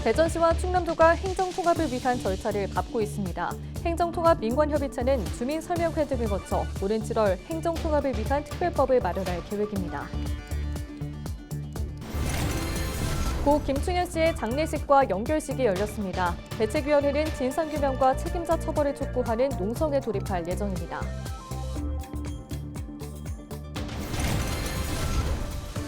대전시와 충남도가 행정통합을 위한 절차를 밟고 있습니다. 행정통합민관협의체는 주민설명회 등을 거쳐 오는 7월 행정통합을 위한 특별법을 마련할 계획입니다. 고 김충현 씨의 장례식과 연결식이 열렸습니다. 대책위원회는 진상규명과 책임자 처벌을 촉구하는 농성에 돌입할 예정입니다.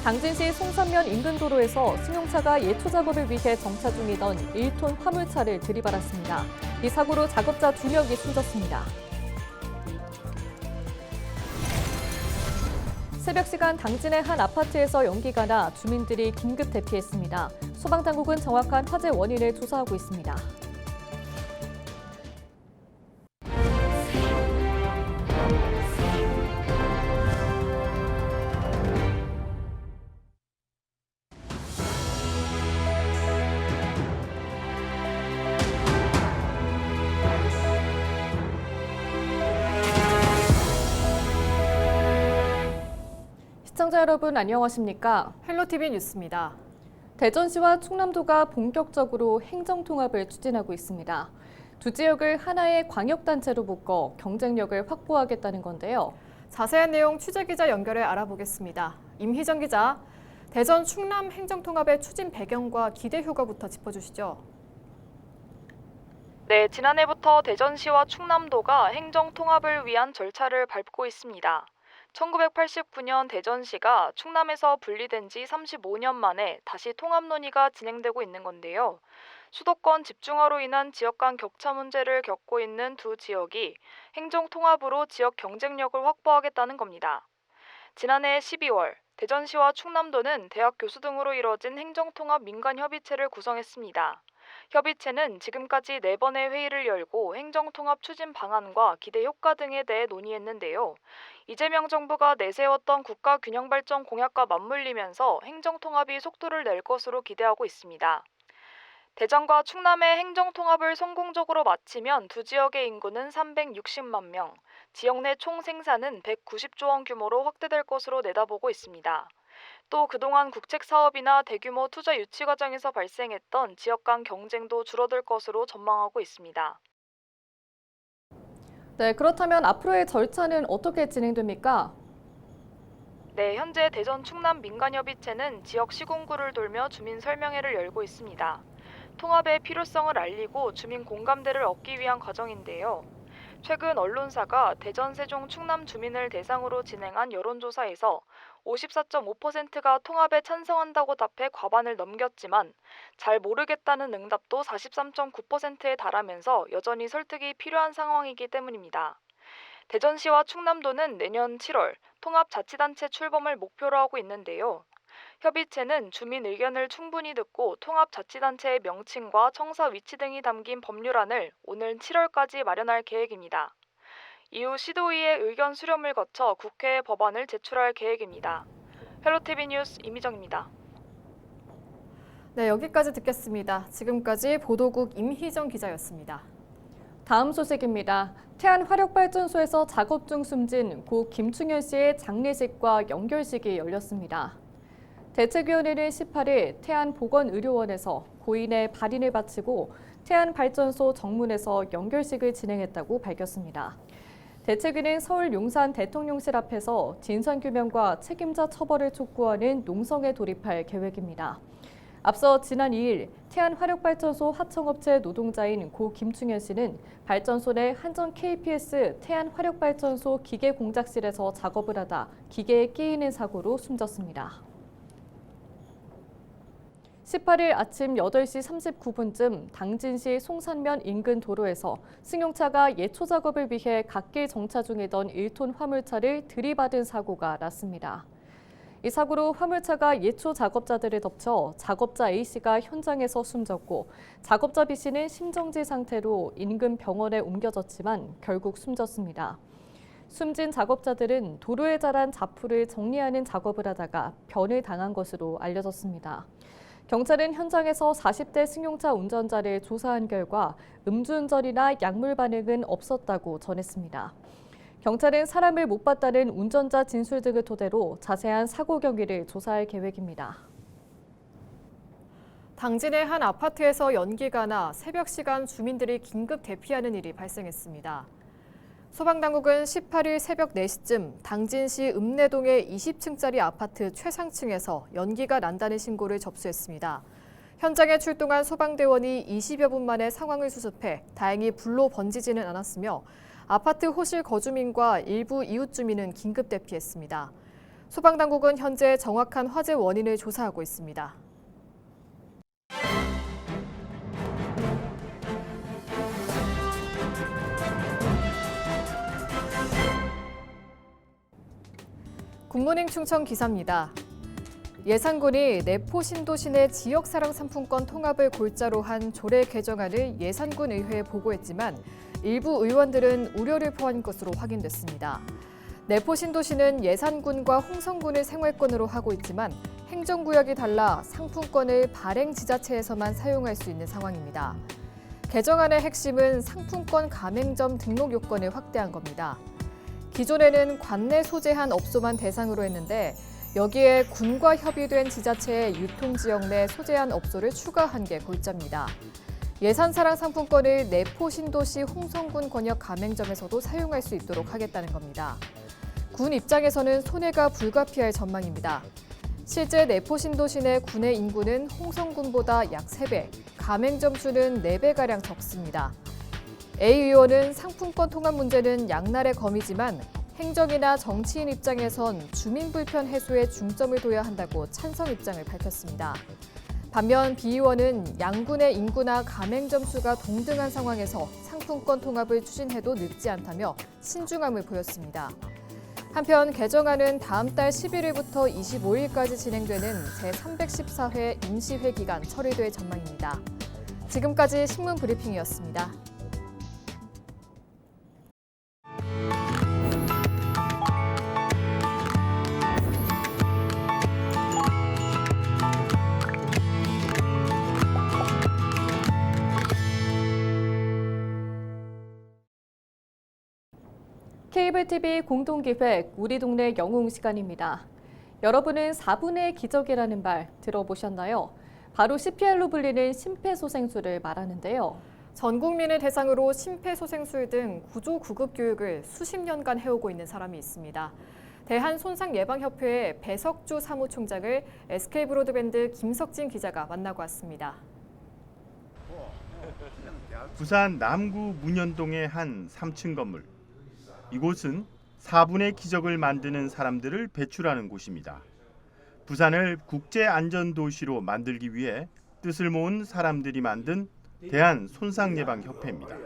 당진시 송산면 인근 도로에서 승용차가 예초 작업을 위해 정차 중이던 1톤 화물차를 들이받았습니다. 이 사고로 작업자 2명이 숨졌습니다. 새벽 시간 당진의 한 아파트에서 연기가 나 주민들이 긴급 대피했습니다. 소방당국은 정확한 화재 원인을 조사하고 있습니다. 시청자 여러분 안녕하십니까? 헬로티비 뉴스입니다. 대전시와 충남도가 본격적으로 행정통합을 추진하고 있습니다. 두 지역을 하나의 광역단체로 묶어 경쟁력을 확보하겠다는 건데요. 자세한 내용 취재기자 연결해 알아보겠습니다. 임희정 기자, 대전 충남 행정통합의 추진 배경과 기대 효과부터 짚어주시죠. 네, 지난해부터 대전시와 충남도가 행정통합을 위한 절차를 밟고 있습니다. 1989년 대전시가 충남에서 분리된 지 35년 만에 다시 통합 논의가 진행되고 있는 건데요. 수도권 집중화로 인한 지역 간 격차 문제를 겪고 있는 두 지역이 행정통합으로 지역 경쟁력을 확보하겠다는 겁니다. 지난해 12월 대전시와 충남도는 대학 교수 등으로 이뤄진 행정통합 민간협의체를 구성했습니다. 협의체는 지금까지 4번의 회의를 열고 행정통합 추진 방안과 기대 효과 등에 대해 논의했는데요. 이재명 정부가 내세웠던 국가균형발전 공약과 맞물리면서 행정통합이 속도를 낼 것으로 기대하고 있습니다. 대전과 충남의 행정통합을 성공적으로 마치면 두 지역의 인구는 360만 명, 지역 내 총 생산은 190조 원 규모로 확대될 것으로 내다보고 있습니다. 또 그동안 국책 사업이나 대규모 투자 유치 과정에서 발생했던 지역 간 경쟁도 줄어들 것으로 전망하고 있습니다. 네, 그렇다면 앞으로의 절차는 어떻게 진행됩니까? 네, 현재 대전 충남 민간협의체는 지역 시군구를 돌며 주민 설명회를 열고 있습니다. 통합의 필요성을 알리고 주민 공감대를 얻기 위한 과정인데요. 최근 언론사가 대전, 세종, 충남 주민을 대상으로 진행한 여론조사에서 54.5%가 통합에 찬성한다고 답해 과반을 넘겼지만 잘 모르겠다는 응답도 43.9%에 달하면서 여전히 설득이 필요한 상황이기 때문입니다. 대전시와 충남도는 내년 7월 통합자치단체 출범을 목표로 하고 있는데요. 협의체는 주민 의견을 충분히 듣고 통합자치단체의 명칭과 청사 위치 등이 담긴 법률안을 오늘 7월까지 마련할 계획입니다. 이후 시도의회 의견 수렴을 거쳐 국회에 법안을 제출할 계획입니다. 헬로티비 뉴스 임희정입니다. 네, 여기까지 듣겠습니다. 지금까지 보도국 임희정 기자였습니다. 다음 소식입니다. 태안화력발전소에서 작업 중 숨진 고 김충현 씨의 장례식과 연결식이 열렸습니다. 대책위원회는 18일 태안보건의료원에서 고인의 발인을 바치고 태안발전소 정문에서 연결식을 진행했다고 밝혔습니다. 대책위는 서울 용산 대통령실 앞에서 진상규명과 책임자 처벌을 촉구하는 농성에 돌입할 계획입니다. 앞서 지난 2일 태안화력발전소 하청업체 노동자인 고 김충현 씨는 발전소 내 한전 KPS 태안화력발전소 기계 공작실에서 작업을 하다 기계에 끼이는 사고로 숨졌습니다. 18일 아침 8시 39분쯤 당진시 송산면 인근 도로에서 승용차가 예초 작업을 위해 갓길 정차 중이던 1톤 화물차를 들이받은 사고가 났습니다. 이 사고로 화물차가 예초 작업자들을 덮쳐 작업자 A씨가 현장에서 숨졌고 작업자 B씨는 심정지 상태로 인근 병원에 옮겨졌지만 결국 숨졌습니다. 숨진 작업자들은 도로에 자란 자풀을 정리하는 작업을 하다가 변을 당한 것으로 알려졌습니다. 경찰은 현장에서 40대 승용차 운전자를 조사한 결과 음주운전이나 약물 반응은 없었다고 전했습니다. 경찰은 사람을 못 봤다는 운전자 진술 등을 토대로 자세한 사고 경위를 조사할 계획입니다. 당진의 한 아파트에서 연기가 나 새벽 시간 주민들이 긴급 대피하는 일이 발생했습니다. 소방당국은 18일 새벽 4시쯤 당진시 읍내동의 20층짜리 아파트 최상층에서 연기가 난다는 신고를 접수했습니다. 현장에 출동한 소방대원이 20여 분 만에 상황을 수습해 다행히 불로 번지지는 않았으며 아파트 호실 거주민과 일부 이웃 주민은 긴급 대피했습니다. 소방당국은 현재 정확한 화재 원인을 조사하고 있습니다. 굿모닝 충청 기사입니다. 예산군이 내포 신도시 내 지역사랑 상품권 통합을 골자로 한 조례 개정안을 예산군 의회에 보고했지만 일부 의원들은 우려를 표한 것으로 확인됐습니다. 내포 신도시는 예산군과 홍성군을 생활권으로 하고 있지만 행정구역이 달라 상품권을 발행지자체에서만 사용할 수 있는 상황입니다. 개정안의 핵심은 상품권 가맹점 등록 요건을 확대한 겁니다. 기존에는 관내 소재한 업소만 대상으로 했는데 여기에 군과 협의된 지자체의 유통지역 내 소재한 업소를 추가한 게 골자입니다. 예산사랑 상품권을 내포 신도시 홍성군 권역 가맹점에서도 사용할 수 있도록 하겠다는 겁니다. 군 입장에서는 손해가 불가피할 전망입니다. 실제 내포 신도시 내 군의 인구는 홍성군보다 약 3배, 가맹점 수는 4배가량 적습니다. A 의원은 상품권 통합 문제는 양날의 검이지만 행정이나 정치인 입장에선 주민 불편 해소에 중점을 둬야 한다고 찬성 입장을 밝혔습니다. 반면 B 의원은 양군의 인구나 가맹점 수가 동등한 상황에서 상품권 통합을 추진해도 늦지 않다며 신중함을 보였습니다. 한편 개정안은 다음 달 11일부터 25일까지 진행되는 제314회 임시회 기간 처리될 전망입니다. 지금까지 신문 브리핑이었습니다. 케이블 TV 공동기획 우리 동네 영웅 시간입니다. 여러분은 4분의 기적이라는 말 들어보셨나요? 바로 CPR로 불리는 심폐소생술을 말하는데요. 전 국민을 대상으로 심폐소생술 등 구조 구급 교육을 수십 년간 해오고 있는 사람이 있습니다. 대한손상예방협회의 배석주 사무총장을 SK브로드밴드 김석진 기자가 만나고 왔습니다. 부산 남구 문현동의 한 3층 건물. 이곳은 4분의 기적을 만드는 사람들을 배출하는 곳입니다. 부산을 국제안전도시로 만들기 위해 뜻을 모은 사람들이 만든 대한손상예방협회입니다.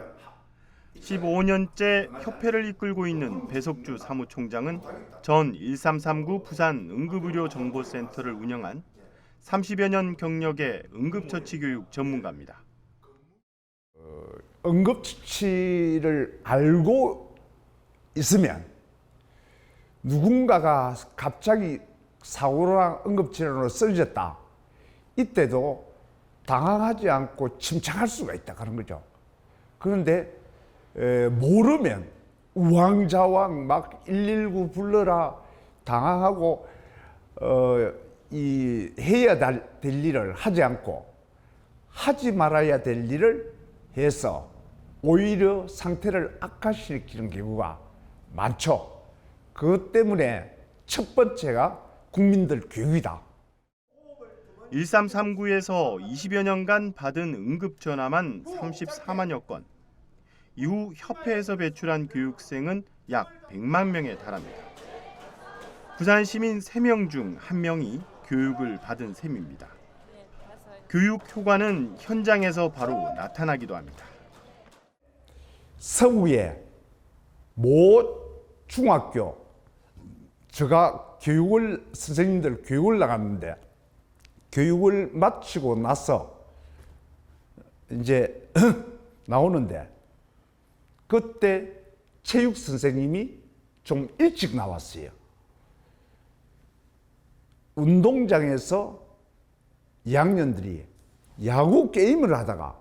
15년째 협회를 이끌고 있는 배석주 사무총장은 전 1339 부산 응급의료정보센터를 운영한 30여 년 경력의 응급처치교육 전문가입니다. 응급처치를 알고 있으면 누군가가 갑자기 사고랑 응급치료로 쓰러졌다. 이때도 당황하지 않고 침착할 수가 있다 그런 거죠. 그런데 모르면 우왕좌왕 막 119 불러라 당황하고 해야 될 일을 하지 않고 하지 말아야 될 일을 해서 오히려 상태를 악화시키는 경우가 많죠. 그것 때문에 첫 번째가 국민들 교육이다. 1339에서 20여 년간 받은 응급전화만 34만여 건. 이후 협회에서 배출한 교육생은 약 100만 명에 달합니다. 부산 시민 3명 중 1명이 교육을 받은 셈입니다. 교육 효과는 현장에서 바로 나타나기도 합니다. 서구의 모 중학교 제가 선생님들 교육을 나갔는데 교육을 마치고 나서 이제 나오는데 그때 체육 선생님이 좀 일찍 나왔어요. 운동장에서 2학년들이 야구 게임을 하다가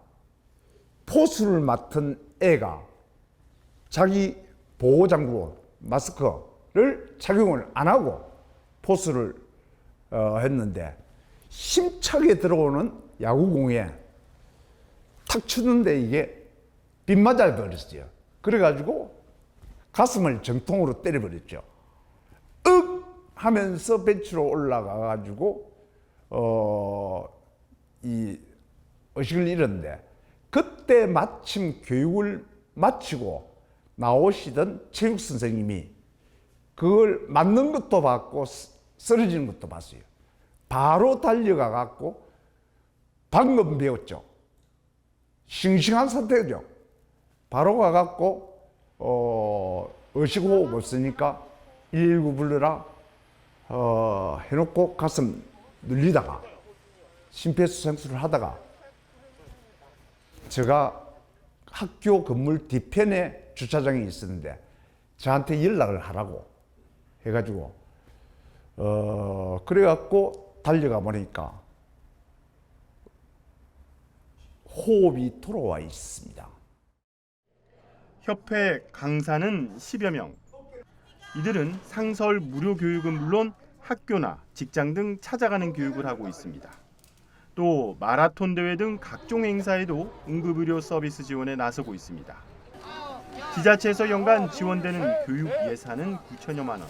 포수를 맡은 애가 자기 보호장구 마스크를 착용을 안 하고 포수를 했는데 힘차게 들어오는 야구공에 탁 치는데 이게 빗 맞아 버렸어요. 그래가지고 가슴을 정통으로 때려버렸죠. 윽 하면서 벤치로 올라가가지고 이 의식을 잃었는데, 그때 마침 교육을 마치고 나오시던 체육 선생님이 그걸 맞는 것도 봤고 쓰러지는 것도 봤어요. 바로 달려가 갖고 방금 배웠죠. 싱싱한 상태죠. 바로 가 갖고 의식호흡 없으니까 119 불러라 해놓고 가슴 눌리다가 심폐소생술을 하다가 제가 학교 건물 뒤편에 주차장에 있었는데 저한테 연락을 하라고 해가지고 그래갖고 달려가 보니까 호흡이 돌아와 있습니다. 협회 강사는 10여 명. 이들은 상설 무료 교육은 물론 학교나 직장 등 찾아가는 교육을 하고 있습니다. 또 마라톤 대회 등 각종 행사에도 응급의료 서비스 지원에 나서고 있습니다. 지자체에서 연간 지원되는 교육 예산은 9천여만 원.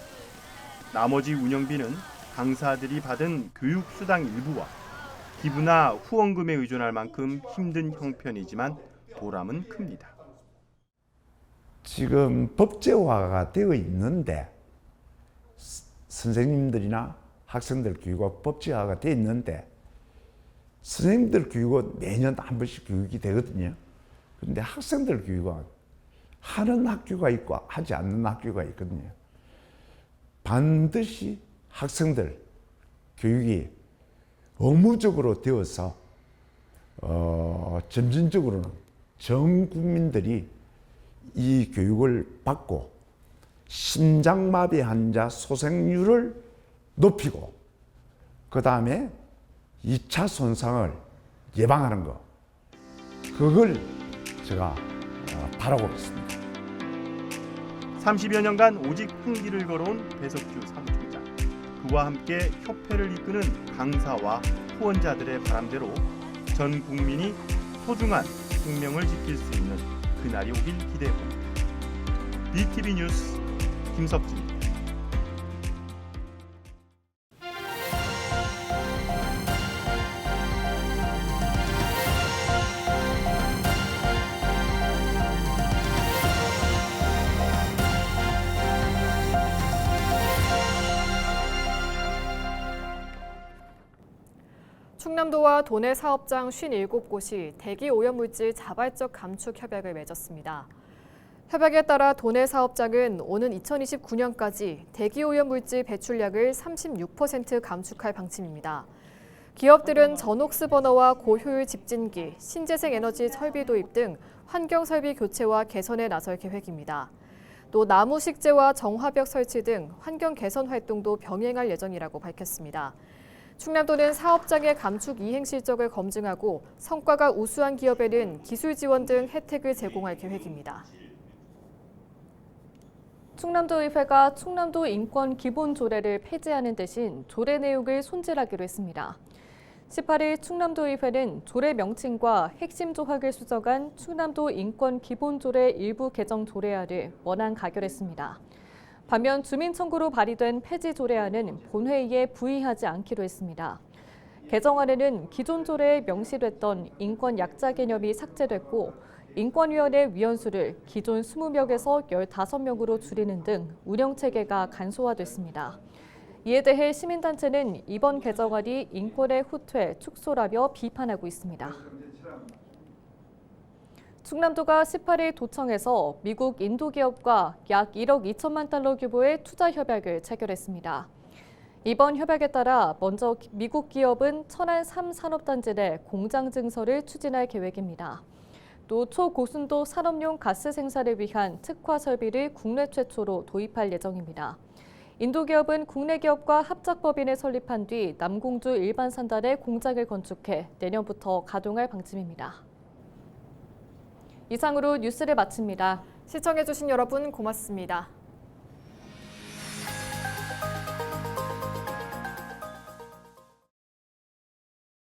나머지 운영비는 강사들이 받은 교육 수당 일부와 기부나 후원금에 의존할 만큼 힘든 형편이지만 보람은 큽니다. 지금 법제화가 되어 있는데 선생님들이나 학생들 교육은 법제화가 되어 있는데 선생님들 교육은 매년 한 번씩 교육이 되거든요. 그런데 학생들 교육은 하는 학교가 있고 하지 않는 학교가 있거든요. 반드시 학생들 교육이 의무적으로 되어서 점진적으로는 전 국민들이 이 교육을 받고 심장마비 환자 소생률을 높이고 그 다음에 2차 손상을 예방하는 거, 그걸 제가 바라고 있습니다. 30여 년간 오직 흥기를 걸어온 배석주 사무총장. 그와 함께 협회를 이끄는 강사와 후원자들의 바람대로 전 국민이 소중한 생명을 지킬 수 있는 그날이 오길 기대해봅니다. BTV 뉴스 김석진입니다. 충남도와 도내 사업장 57곳이 대기 오염물질 자발적 감축 협약을 맺었습니다. 협약에 따라 도내 사업장은 오는 2029년까지 대기 오염물질 배출량을 36% 감축할 방침입니다. 기업들은 전옥스 버너와 고효율 집진기, 신재생 에너지 설비 도입 등 환경 설비 교체와 개선에 나설 계획입니다. 또 나무 식재와 정화벽 설치 등 환경 개선 활동도 병행할 예정이라고 밝혔습니다. 충남도는 사업장의 감축 이행 실적을 검증하고 성과가 우수한 기업에는 기술 지원 등 혜택을 제공할 계획입니다. 충남도의회가 충남도 인권 기본 조례를 폐지하는 대신 조례 내용을 손질하기로 했습니다. 18일 충남도의회는 조례 명칭과 핵심 조항을 수정한 충남도 인권 기본 조례 일부 개정 조례안을 원안 가결했습니다. 반면 주민 청구로 발의된 폐지 조례안은 본회의에 부의하지 않기로 했습니다. 개정안에는 기존 조례에 명시됐던 인권 약자 개념이 삭제됐고 인권위원회 위원수를 기존 20명에서 15명으로 줄이는 등 운영체계가 간소화됐습니다. 이에 대해 시민단체는 이번 개정안이 인권의 후퇴, 축소라며 비판하고 있습니다. 충남도가 18일 도청에서 미국 인도 기업과 약 1억 2천만 달러 규모의 투자 협약을 체결했습니다. 이번 협약에 따라 먼저 미국 기업은 천안 3산업단지 내 공장 증설을 추진할 계획입니다. 또 초고순도 산업용 가스 생산을 위한 특화 설비를 국내 최초로 도입할 예정입니다. 인도 기업은 국내 기업과 합작법인을 설립한 뒤 남공주 일반 산단에 공장을 건축해 내년부터 가동할 방침입니다. 이상으로 뉴스를 마칩니다. 시청해주신 여러분 고맙습니다.